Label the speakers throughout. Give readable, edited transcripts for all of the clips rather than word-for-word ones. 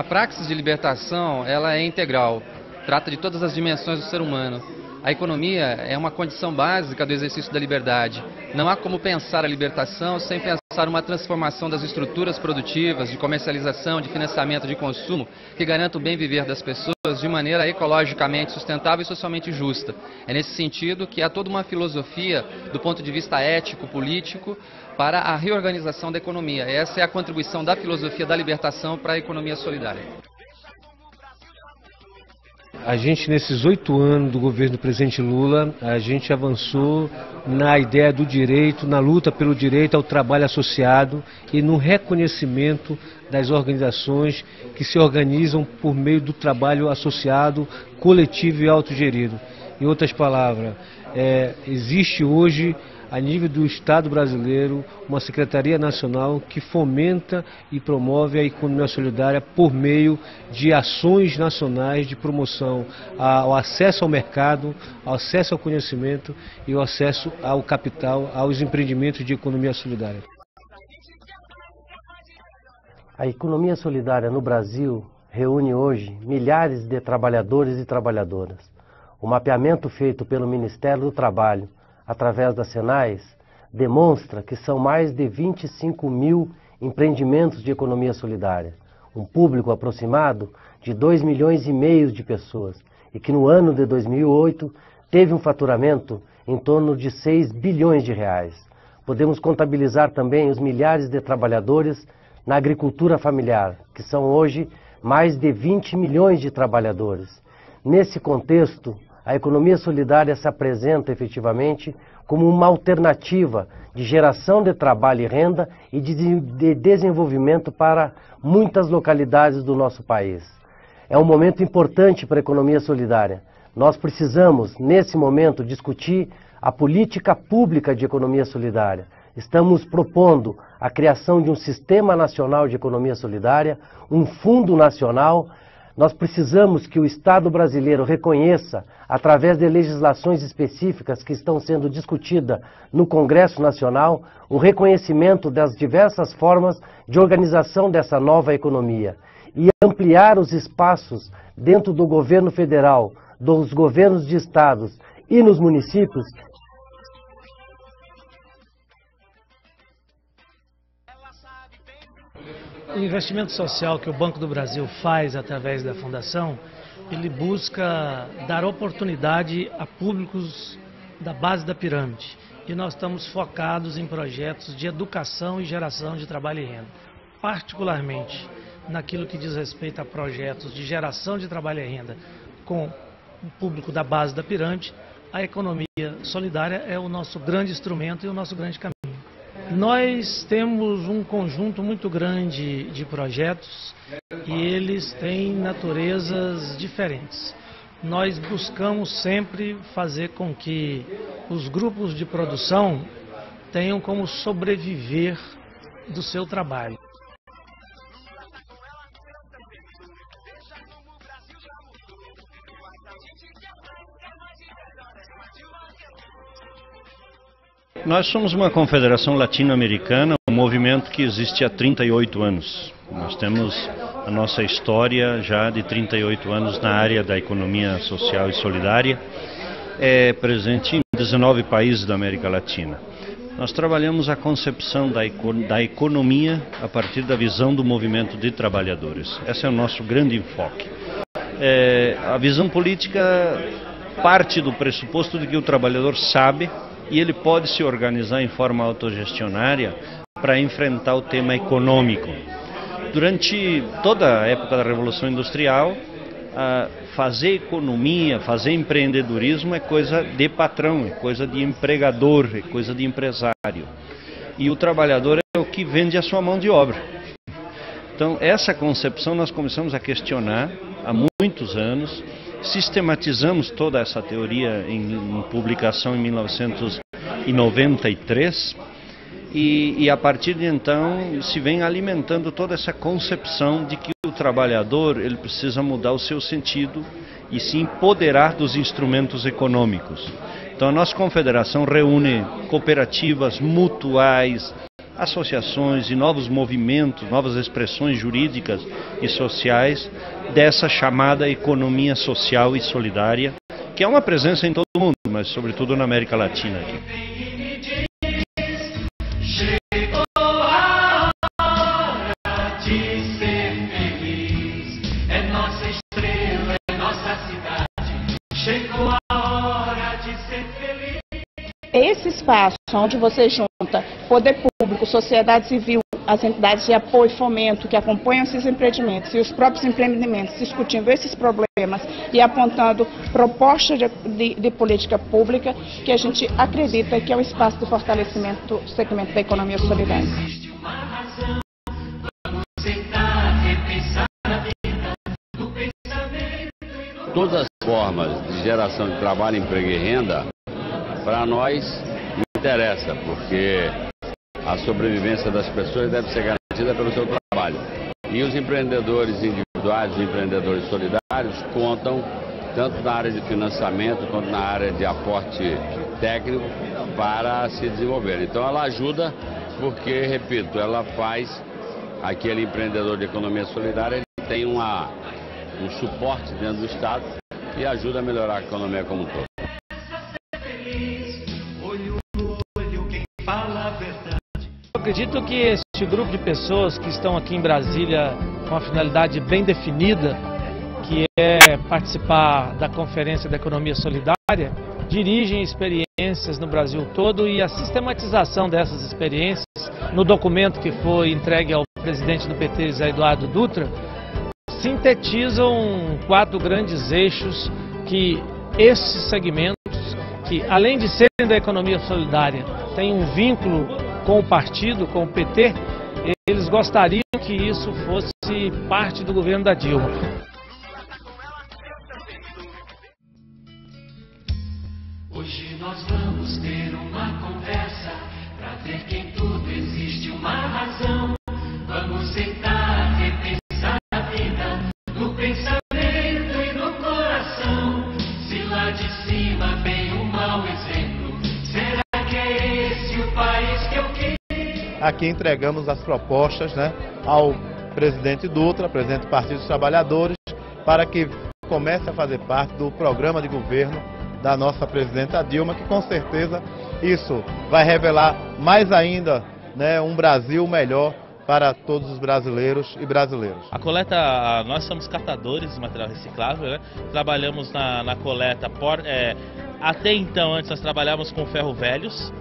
Speaker 1: praxis de libertação, ela é integral, trata de todas as dimensões do ser humano. A economia é uma condição básica do exercício da liberdade. Não há como pensar a libertação sem pensar uma transformação das estruturas produtivas, de comercialização, de financiamento, de consumo, que garanta o bem viver das pessoas de maneira ecologicamente sustentável e socialmente justa. É nesse sentido que há toda uma filosofia, do ponto de vista ético, político, para a reorganização da economia. Essa é a contribuição da filosofia da libertação para a economia solidária.
Speaker 2: A gente, nesses 8 anos do governo do presidente Lula, a gente avançou na ideia do direito, na luta pelo direito ao trabalho associado e no reconhecimento das organizações que se organizam por meio do trabalho associado, coletivo e autogerido. Em outras palavras, existe hoje, a nível do Estado brasileiro, uma Secretaria Nacional que fomenta e promove a economia solidária por meio de ações nacionais de promoção ao acesso ao mercado, ao acesso ao conhecimento e ao acesso ao capital, aos empreendimentos de economia solidária.
Speaker 3: A economia solidária no Brasil reúne hoje milhares de trabalhadores e trabalhadoras. O mapeamento feito pelo Ministério do Trabalho através das Senais, demonstra que são mais de 25 mil empreendimentos de economia solidária, um público aproximado de 2,5 milhões de pessoas, e que no ano de 2008 teve um faturamento em torno de 6 bilhões de reais. Podemos contabilizar também os milhares de trabalhadores na agricultura familiar, que são hoje mais de 20 milhões de trabalhadores. Nesse contexto, a economia solidária se apresenta efetivamente como uma alternativa de geração de trabalho e renda e de desenvolvimento para muitas localidades do nosso país. É um momento importante para a economia solidária. Nós precisamos, nesse momento, discutir a política pública de economia solidária. Estamos propondo a criação de um Sistema Nacional de Economia Solidária, um Fundo Nacional. Nós precisamos que o Estado brasileiro reconheça, através de legislações específicas que estão sendo discutidas no Congresso Nacional, o reconhecimento das diversas formas de organização dessa nova economia e ampliar os espaços dentro do governo federal, dos governos de estados e nos municípios.
Speaker 4: O investimento social que o Banco do Brasil faz através da Fundação, ele busca dar oportunidade a públicos da base da pirâmide. E nós estamos focados em projetos de educação e geração de trabalho e renda. Particularmente naquilo que diz respeito a projetos de geração de trabalho e renda com o público da base da pirâmide, a economia solidária é o nosso grande instrumento e o nosso grande caminho. Nós temos um conjunto muito grande de projetos e eles têm naturezas diferentes. Nós buscamos sempre fazer com que os grupos de produção tenham como sobreviver do seu trabalho.
Speaker 5: Nós somos uma confederação latino-americana, um movimento que existe há 38 anos. Nós temos a nossa história já de 38 anos na área da economia social e solidária, presente em 19 países da América Latina. Nós trabalhamos a concepção da economia a partir da visão do movimento de trabalhadores. Esse é o nosso grande enfoque. A visão política parte do pressuposto de que o trabalhador sabe e ele pode se organizar em forma autogestionária para enfrentar o tema econômico. Durante toda a época da Revolução Industrial, fazer economia, fazer empreendedorismo é coisa de patrão, é coisa de empregador, é coisa de empresário. E o trabalhador é o que vende a sua mão de obra. Então, essa concepção nós começamos a questionar há muitos anos. Sistematizamos toda essa teoria em publicação em 1993 e a partir de então se vem alimentando toda essa concepção de que o trabalhador ele precisa mudar o seu sentido e se empoderar dos instrumentos econômicos. Então a nossa confederação reúne cooperativas, mutuais, associações e novos movimentos, novas expressões jurídicas e sociais dessa chamada economia social e solidária, que é uma presença em todo o mundo, mas sobretudo na América Latina.
Speaker 6: Esse espaço onde você junta poder público, sociedade civil, as entidades de apoio e fomento que acompanham esses empreendimentos e os próprios empreendimentos discutindo esses problemas e apontando propostas de política pública, que a gente acredita que é um espaço de fortalecimento do segmento da economia solidária.
Speaker 7: Todas as formas de geração de trabalho, emprego e renda, para nós não interessa, porque a sobrevivência das pessoas deve ser garantida pelo seu trabalho. E os empreendedores individuais, os empreendedores solidários contam tanto na área de financiamento quanto na área de aporte técnico para se desenvolver. Então ela ajuda porque, repito, ela faz aquele empreendedor de economia solidária, ele tem um suporte dentro do Estado e ajuda a melhorar a economia como um todo.
Speaker 4: Eu acredito que este grupo de pessoas que estão aqui em Brasília com uma finalidade bem definida, que é participar da Conferência da Economia Solidária, dirigem experiências no Brasil todo, e a sistematização dessas experiências no documento que foi entregue ao presidente do PT, Zé Eduardo Dutra, sintetizam 4 grandes eixos que esses segmentos, que além de serem da economia solidária, têm um vínculo com o partido, com o PT, eles gostariam que isso fosse parte do governo da Dilma.
Speaker 8: Hoje nós vamos ter uma conversa para ver que em tudo existe uma razão. Vamos sentar, repensar a vida no pensamento e no coração. Se lá de cima vem um mau exemplo, será que é esse o país que eu quero?
Speaker 9: Aqui entregamos as propostas, ao presidente Dutra, presidente do Partido dos Trabalhadores, para que comece a fazer parte do programa de governo da nossa presidenta Dilma, que com certeza isso vai revelar mais ainda, um Brasil melhor para todos os brasileiros e brasileiras.
Speaker 10: A coleta, nós somos catadores de material reciclável, trabalhamos na coleta, até então, antes nós trabalhávamos com ferro velhos,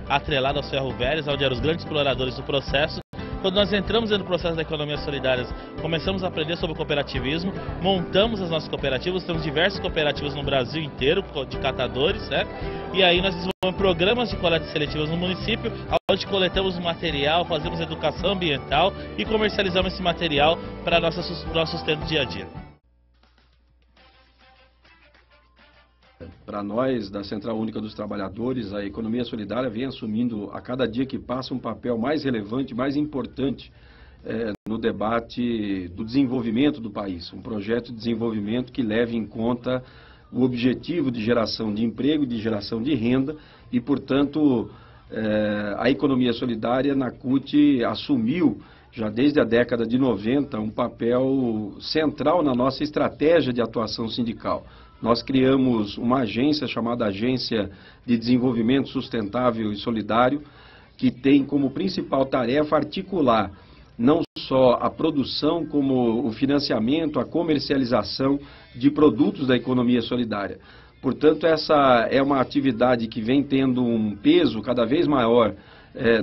Speaker 10: atrelado aos ferro velhos, onde eram os grandes exploradores do processo. Quando nós entramos no processo da economia solidária, começamos a aprender sobre o cooperativismo, montamos as nossas cooperativas, temos diversas cooperativas no Brasil inteiro, de catadores, e aí nós desenvolvemos programas de coleta seletivas no município, onde coletamos o material, fazemos educação ambiental e comercializamos esse material para nosso sustento dia a dia.
Speaker 11: Para nós, da Central Única dos Trabalhadores, a economia solidária vem assumindo a cada dia que passa um papel mais relevante, mais importante no debate do desenvolvimento do país. Um projeto de desenvolvimento que leve em conta o objetivo de geração de emprego, de geração de renda e, portanto, a economia solidária na CUT assumiu, já desde a década de 90, um papel central na nossa estratégia de atuação sindical. Nós criamos uma agência chamada Agência de Desenvolvimento Sustentável e Solidário, que tem como principal tarefa articular não só a produção, como o financiamento, a comercialização de produtos da economia solidária. Portanto, essa é uma atividade que vem tendo um peso cada vez maior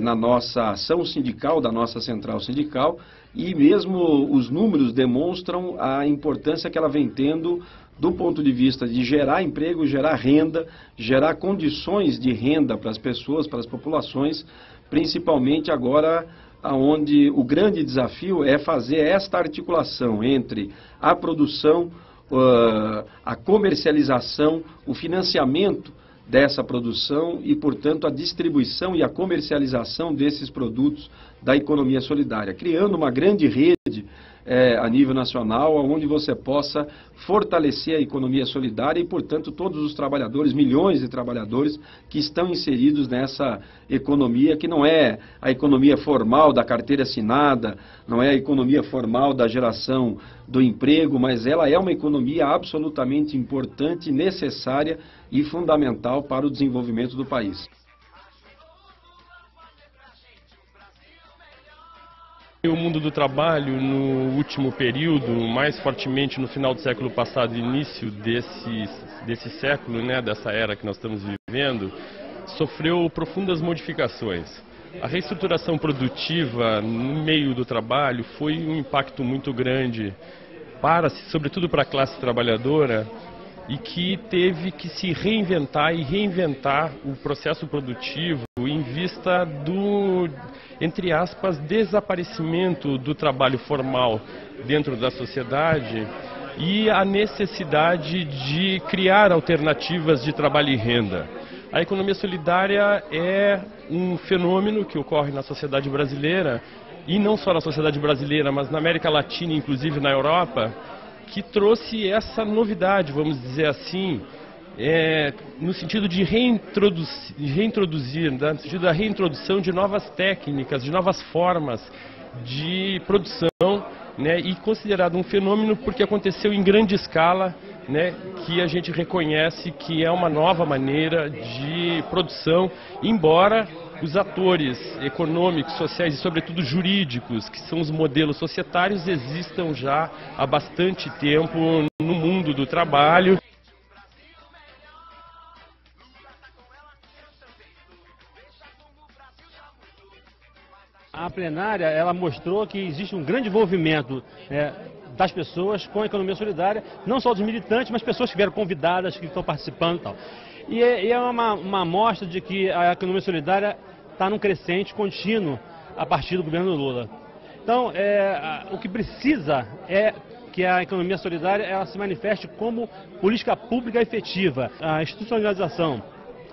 Speaker 11: na nossa ação sindical, da nossa central sindical, e mesmo os números demonstram a importância que ela vem tendo do ponto de vista de gerar emprego, gerar renda, gerar condições de renda para as pessoas, para as populações, principalmente agora onde o grande desafio é fazer esta articulação entre a produção, a comercialização, o financiamento dessa produção e, portanto, a distribuição e a comercialização desses produtos da economia solidária, criando uma grande rede a nível nacional, onde você possa fortalecer a economia solidária e, portanto, todos os trabalhadores, milhões de trabalhadores que estão inseridos nessa economia, que não é a economia formal da carteira assinada, não é a economia formal da geração do emprego, mas ela é uma economia absolutamente importante, necessária e fundamental para o desenvolvimento do país.
Speaker 12: O mundo do trabalho, no último período, mais fortemente no final do século passado e início desse século, né, dessa era que nós estamos vivendo, sofreu profundas modificações. A reestruturação produtiva no meio do trabalho foi um impacto muito grande, sobretudo para a classe trabalhadora, e que teve que se reinventar e reinventar o processo produtivo em vista do, entre aspas, desaparecimento do trabalho formal dentro da sociedade e a necessidade de criar alternativas de trabalho e renda. A economia solidária é um fenômeno que ocorre na sociedade brasileira, e não só na sociedade brasileira, mas na América Latina, inclusive na Europa, que trouxe essa novidade, vamos dizer assim, no sentido de reintroduzir, no sentido da reintrodução de novas técnicas, de novas formas de produção, né, e considerado um fenômeno porque aconteceu em grande escala, né, que a gente reconhece que é uma nova maneira de produção, embora os atores econômicos, sociais e, sobretudo, jurídicos, que são os modelos societários, existam já há bastante tempo no mundo do trabalho.
Speaker 13: A plenária, ela mostrou que existe um grande envolvimento das pessoas com a economia solidária, não só dos militantes, mas pessoas que vieram convidadas, que estão participando e tal. E é uma amostra de que a economia solidária está num crescente contínuo a partir do governo Lula. Então, o que precisa é que a economia solidária ela se manifeste como política pública efetiva. A institucionalização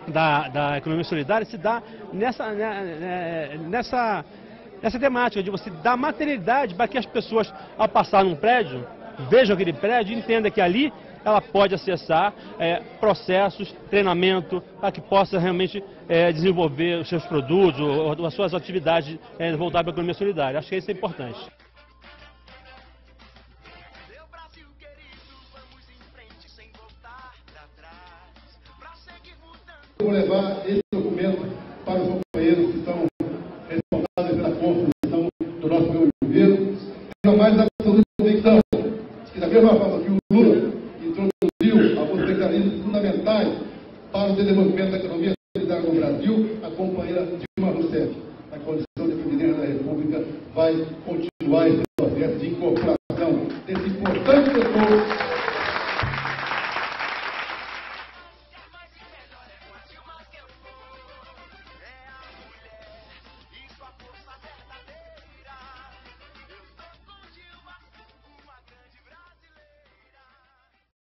Speaker 13: da economia solidária se dá nessa temática de você dar materialidade para que as pessoas, ao passar num prédio, vejam aquele prédio e entendam que ali ela pode acessar processos, treinamento, para que possa realmente desenvolver os seus produtos ou as suas atividades voltadas para a economia solidária. Acho que isso é importante.
Speaker 14: Vou levar esse documento para os companheiros que estão responsáveis pela construção do nosso governo. Tenho mais absoluta convicção que, da mesma forma que o Lula introduziu alguns mecanismos fundamentais para o desenvolvimento da economia solidária no Brasil, a companheira Dilma Rousseff, na condição de presidente da República, vai continuar esse